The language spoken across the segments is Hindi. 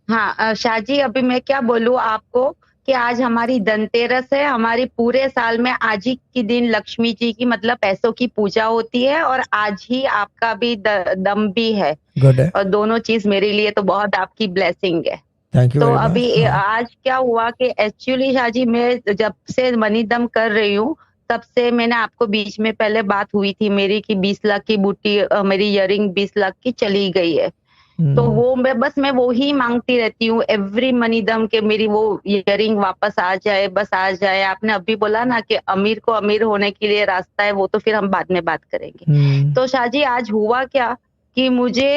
हाँ शाहजी, अभी मैं क्या बोलूँ आपको कि आज हमारी धनतेरस है। हमारी पूरे साल में आज ही के दिन लक्ष्मी जी की मतलब पैसों की पूजा होती है, और आज ही आपका भी दम भी है। गुड है। और दोनों चीज मेरे लिए तो बहुत आपकी ब्लेसिंग है। थैंक यू तो वेरी मच। अभी हाँ। आज क्या हुआ कि एक्चुअली शाहजी, मैं जब से मनी दम कर रही हूँ, तब से मैंने आपको बीच में पहले बात हुई थी मेरी कि 20 लाख की बूटी, मेरी इयरिंग 20 लाख की चली गई है। तो हम्म। वो मैं वो ही मांगती रहती हूँ एवरी मनी दम के मेरी वो इयरिंग वापस आ जाए, बस आ जाए। आपने अभी बोला ना कि अमीर को अमीर होने के लिए रास्ता है, वो तो फिर हम बाद में बात करेंगे। हम्म। तो शाहजी आज हुआ क्या कि मुझे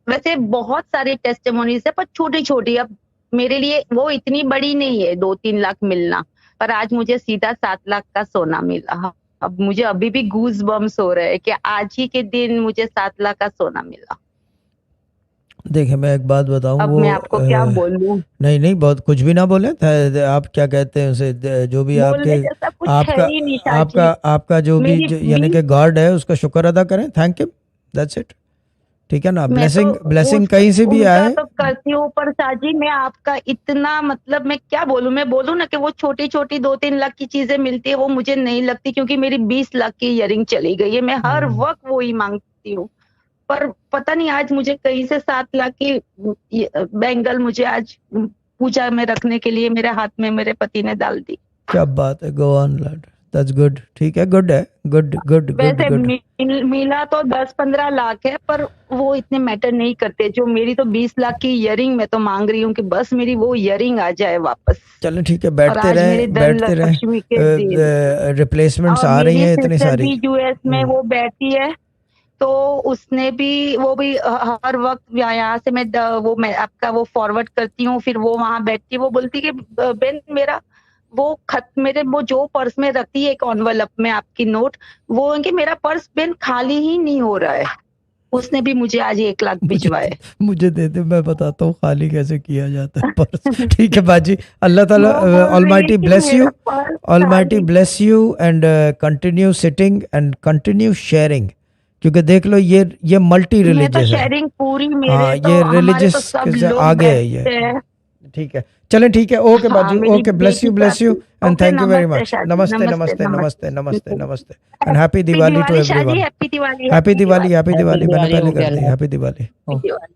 वैसे बहुत सारी टेस्टिमोनीज है, पर छोटी छोटी। अब मेरे लिए वो इतनी बड़ी नहीं है 2-3 लाख मिलना, पर आज मुझे सीधा 7 लाख का सोना मिला। हाँ, अब मुझे अभी भी गूज बम्स हो रहे हैं कि आज ही के दिन मुझे 7 लाख का सोना मिला। देखिए मैं एक बात बताऊं, अब वो मैं आपको क्या बोलूं। नहीं नहीं, बहुत कुछ भी ना बोले। आप क्या कहते हैं उसे, जो भी आपके बोलने जैसा कुछ है आपका ही नहीं शाह आपका जी। आपका जो भी मेरी यानी कि 20 गॉड है उसका शुक्र अदा करें, थैंक यू, दैट्स इट। ठीक है ना, मैं तो ब्लेसिंग ब्लेसिंग उस कहीं से भी उनका आए। तो करती हूँ, पर शाहजी मैं आपका इतना मतलब मैं क्या बोलूं। मैं बोलूं ना कि वो छोटी छोटी 2-3 लाख की चीजें मिलती है, वो मुझे नहीं लगती, क्योंकि मेरी 20 लाख की इयरिंग चली गई है। मैं हर हम्म। वक्त वो ही मांगती हूँ। पर पता नहीं आज मुझे कहीं से 7 लाख की बैंगल मुझे आज पूजा में रखने के लिए मेरे हाथ में मेरे पति ने डाल दी। क्या बात है, go on Lord, that's good. ठीक है, गुड है, गुड गुड गुड वैसे गुड। मिला तो 10-15 लाख है, पर वो इतने मैटर नहीं करते। जो मेरी तो 20 लाख की इयरिंग मैं तो मांग रही हूँ कि बस मेरी वो इयरिंग आ जाए वापस। चलो ठीक है, और बैठते आज मेरी रहें धन बैठते रहें। लक्ष्मी के दिन। रिप्लेसमेंट्स और आ रही मेरी हैं इतनी सिस्टर सारी। भी यूएस में वो बैठी है, तो उसने भी वो भी हर वक्त यहाँ से मैं आपका वो फॉरवर्ड करती हूँ, फिर वो वहां बैठती है, वो बोलती कि बेन मेरा वो खत मेरे वो जो पर्स में रखती है एक एनवलप में आपकी नोट, वो है कि मेरा पर्स बेन खाली ही नहीं हो रहा है। उसने भी मुझे आज 1 लाख मुझे भिजवाए। मुझे दे दे, मैं बताता हूँ खाली कैसे किया जाता है पर्स। ठीक है बाजी, अल्लाह ताला वो बोल रही है ऑलमाइटी कि ब्लेस मेरा यू, पर्स ऑलमाइटी खाली। Bless you and continue sitting and continue sharing. क्योंकि देख लो ये मल्टी मैं तो रिलीजियस है। शेयरिंग पूरी, मेरे हाँ, तो ये हमारे तो रिलीजियस सब से लोग आगे है ये। बैठते हैं। ठीक है, चलें ठीक है, ओके हाँ बाजू, मेरी ओके, बेटी ब्लेस यू साथी। And okay, thank you very नमस्ते मच। शादी, नमस्ते नमस्ते नमस्ते नमस्ते नमस्ते नमस्ते। नमस्ते। And happy happy Diwali to Diwali शादी, everyone. Happy Diwali, happy happy Diwali, Diwali, happy happy Diwali, मैंने दिवाली हो पहले कर गया। दी, हैप्पी दिवाली। हैप्पी दिवाली।